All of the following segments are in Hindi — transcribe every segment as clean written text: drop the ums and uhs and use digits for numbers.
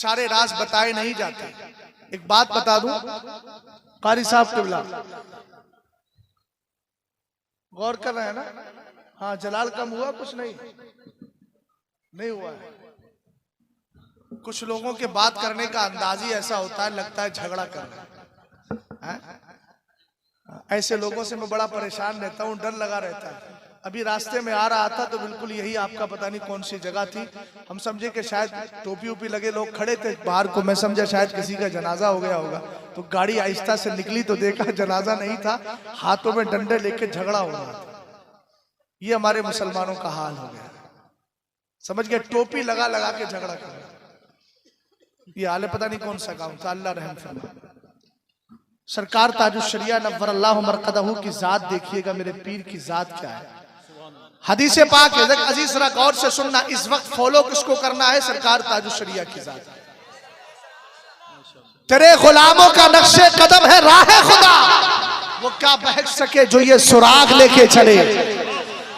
सारे राज बताए नहीं जाते। एक बात बता दूं कारी साहब किबला, गौर कर रहे हैं ना? हाँ, जलाल कम हुआ? कुछ नहीं हुआ है। कुछ लोगों के बात करने का अंदाज ही ऐसा होता है, लगता है झगड़ा कर रहे हैं। ऐसे लोगों से मैं बड़ा परेशान रहता हूँ, डर लगा रहता है। अभी रास्ते में आ रहा था तो बिल्कुल यही आपका पता नहीं कौन सी जगह थी, हम समझे कि शायद टोपी उपी लगे लोग खड़े थे बाहर को, मैं समझा शायद किसी का जनाजा हो गया होगा। तो गाड़ी आहिस्ता से निकली तो देखा जनाजा नहीं था, हाथों में डंडे लेके झगड़ा हो रहा था। ये हमारे मुसलमानों का हाल हो गया, समझ गए? टोपी लगा लगा के झगड़ा कर रहा। ये हाल पता नहीं कौन सा काम था, अल्लाह रहम फरमाए। सरकार ताजुश्शरिया नव्वरल्लाहु मरकदहू की जात देखिएगा, मेरे पीर की जात क्या है। हदीस पाक है, अजीज जरा गौर से सुनना, इस वक्त फॉलो किसको करना है? सरकार ताजुश्शरिया की जात। तेरे गुलामों का नक्शे कदम है राह खुदा, वो क्या बहक सके जो ये सुराग लेके चले।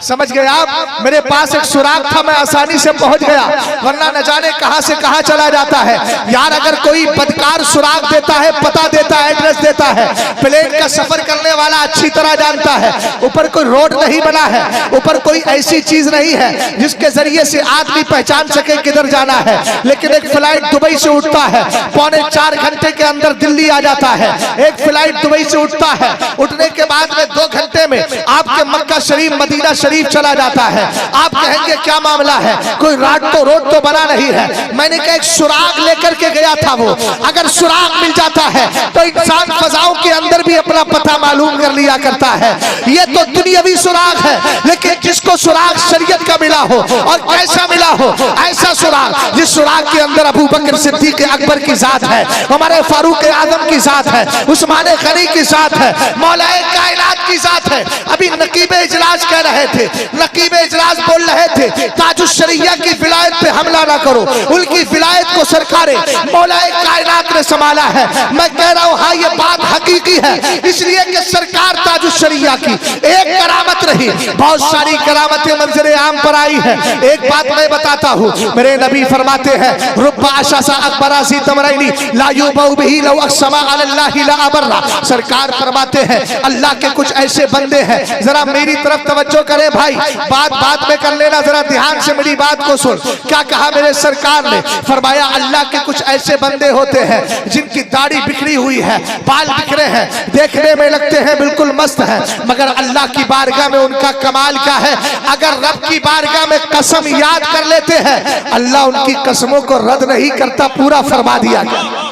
समझ गए आप? मेरे पास एक सुराग था, मैं आसानी से पहुंच गया, वरना न जाने कहां से कहां चला जाता है। यार अगर कोई बदकार सुराग देता है, पता देता है, एड्रेस देता है, प्लेन का सफर करने वाला अच्छी तरह जानता है, ऊपर कोई रोड नहीं बना है, ऊपर कोई ऐसी चीज नहीं है जिसके जरिए से आदमी पहचान सके किधर जाना है। लेकिन एक फ्लाइट दुबई से उठता है, 3.25 घंटे के अंदर दिल्ली आ जाता है। एक फ्लाइट दुबई से उठता है, उठने के बाद में 2 घंटे में आपके मक्का शरीफ, मदीना शरीफ चला जाता है। आप कहेंगे क्या मामला है, कोई रोड तो बना नहीं है। मैंने कहा एक सुराग लेकर के गया था वो, अगर सुराग मिल जाता है तो इंसान फजाओं के अंदर भी अपना पता मालूम कर लिया करता है। ये तो दुनियावी सुराग है, लेकिन जिसको सुराग शरीयत का मिला हो और कैसा मिला हो, ऐसा सुराग जिस सुराग के अंदर अबू बकर सिद्दीक अकबर की जात है, हमारे फारूक आजम की जात है, उस्मान गनी की जात है, मौलाए कायनात की जात है। अभी नकीब इजलास कह रहे थे, नकीब इजलास बोल रहे थे ताजुश्शरिया की विलायत पे हमला ना करो, उनकी विलायत को सरकारे मौलाए कायनात ने संभाला है। मैं कह रहा हूं हाँ, ये बात हकीकी है, इसलिए कि सरकार ताजुश्शरिया की एक करामत रही, बहुत सारी करामतें मंजरे आम पर आई है। एक बात मैं बताता हूं, मेरे नबी फरमाते हैं रुब्बा अशसा अकबरासी तमरैनी ला युबउ बिही लौ अक़समा अलल्लाहि ला अबर्रा। सरकार फरमाते हैं अल्लाह के कुछ ऐसे बंदे हैं, जरा मेरी तरफ तवज्जो करे भाई, बात में कर लेना, जरा ध्यान से मेरी बात को सुन। क्या कहा मेरे सरकार ने? फरमाया अल्लाह के कुछ ऐसे बंदे होते हैं जिनकी दाढ़ी बिखरी हुई है, बाल बिखरे हैं, देखने में लगते हैं बिल्कुल मस्त हैं, मगर अल्लाह की बारगाह में उनका कमाल क्या है? अगर रब की बारगाह में कसम याद कर लेते हैं, अल्लाह उनकी कसमों को रद्द नहीं करता, पूरा फरमा दिया गया।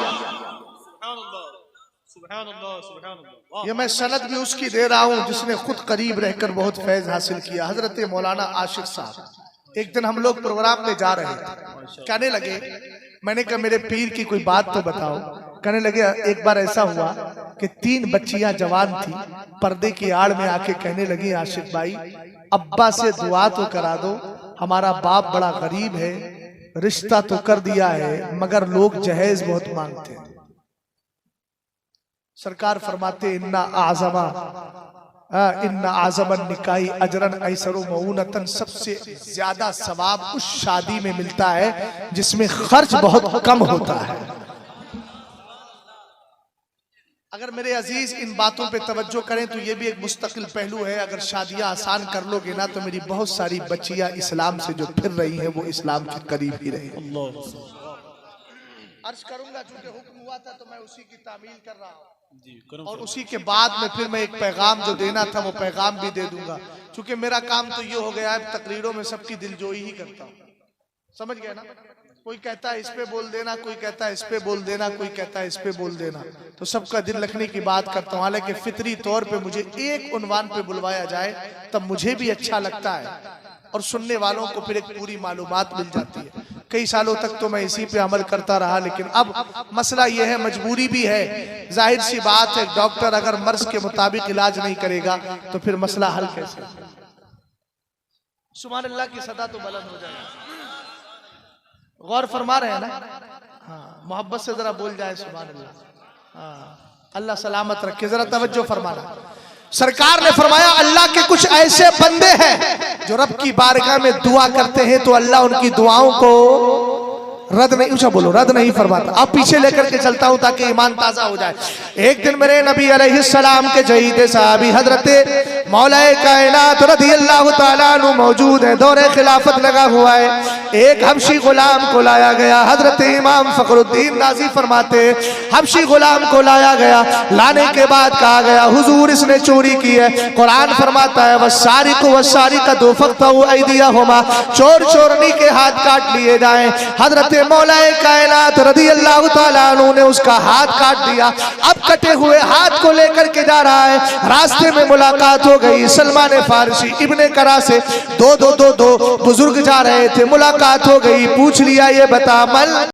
ये मैं सनद भी उसकी दे रहा हूँ जिसने खुद करीब रहकर बहुत फैज हासिल किया, हजरत मौलाना आशिक साहब। एक दिन हम लोग प्रोग्राम में जा रहे थे, कहने लगे, मैंने कहा मेरे पीर की कोई बात तो बताओ। कहने लगे एक बार ऐसा हुआ कि 3 बच्चियां जवान थी, पर्दे की आड़ में आके कहने लगी आशिक भाई अब्बा से दुआ तो करा दो, हमारा बाप बड़ा गरीब है, रिश्ता तो कर दिया है मगर लोग जहेज बहुत मांगते हैं। सरकार फरमाते इन्ना आज़मन निकाई अजरन ऐसरु मऊनतन, सबसे ज्यादा सवाब उस शादी में मिलता है जिसमें खर्च बहुत कम होता है। अगर मेरे अजीज इन बातों पे तवज्जो करें तो ये भी एक मुस्तकिल पहलू है। अगर शादियां आसान कर लोगे ना तो मेरी बहुत सारी बच्चियां इस्लाम से जो फिर रही हैं वो इस्लाम के करीब ही रही। अर्ज करूंगा चूंकि हुक्म हुआ था तो मैं उसी की तामील कर रहा हूँ, और उसी के बाद में फिर मैं एक पैगाम जो देना था वो पैगाम भी दे दूंगा। चूंकि मेरा काम तो ये हो गया है, तकरीरों में सबकी दिलजोई ही करता हूँ, समझ गए ना? कोई कहता है इस पे बोल देना, कोई कहता है इस पे बोल देना, कोई कहता है इस पे बोल देना, तो सबका दिल रखने की बात करता हूँ। हालांकि फितरी तौर पे मुझे एक उन्वान पे बुलवाया जाए तब मुझे भी अच्छा लगता है, और सुनने वालों को फिर एक पूरी मालूमात मिल जाती है। कई सालों तक तो मैं इसी पे अमल करता रहा, लेकिन अब मसला यह है, मजबूरी भी है, जाहिर सी बात है, डॉक्टर अगर मर्ज के मुताबिक इलाज नहीं करेगा तो फिर मसला हल कैसे? सुभान अल्लाह की सदा तो बुलंद हो जाएगी। गौर फरमा रहे हैं ना? हाँ, मोहब्बत से जरा बोल जाए सुभान अल्लाह। हाँ, अल्लाह सलामत रखे, जरा तवज्जो फरमाना। सरकार ने फरमाया अल्लाह के कुछ ऐसे बंदे हैं जो रब की बारगाह में दुआ करते हैं तो अल्लाह उनकी दुआओं को रद्द नहीं, ऊंचा बोलो, रद्द नहीं फरमाता। अब पीछे लेकर के चलता हूं ताकि ईमान ताजा हो जाए। एक दिन मेरे नबी अलैहिस्सलाम के जहीद साहबी हजरत मौलाए कायनात रज़ियल्लाहु ताला अन्हु मौजूद है, दौरे खिलाफत लगा हुआ है। एक हबशी गुलाम को लाया गया, हजरत इमाम फखरुद्दीन राज़ी फरमाते हबशी गुलाम को लाया गया, लाने के बाद कहा गया हुजूर इसने चोरी की है। कुरान फरमाता है वस्सारिकु वस्सारिकतु फक़्तऊ ऐदियहुमा, चोर चोरनी के हाथ काट लिए जाएं। हजरत मौलाए कायनात रज़ियल्लाहु ताला अन्हु ने उसका हाथ काट दिया। अब कटे हुए हाथ को लेकर के जा रहा है, रास्ते में मुलाकात हो गई सलमान फारसी इब्ने करा से। दो बुजुर्ग जा रहे थे, मुलाकात हो गई, पूछ लिया ये बता मल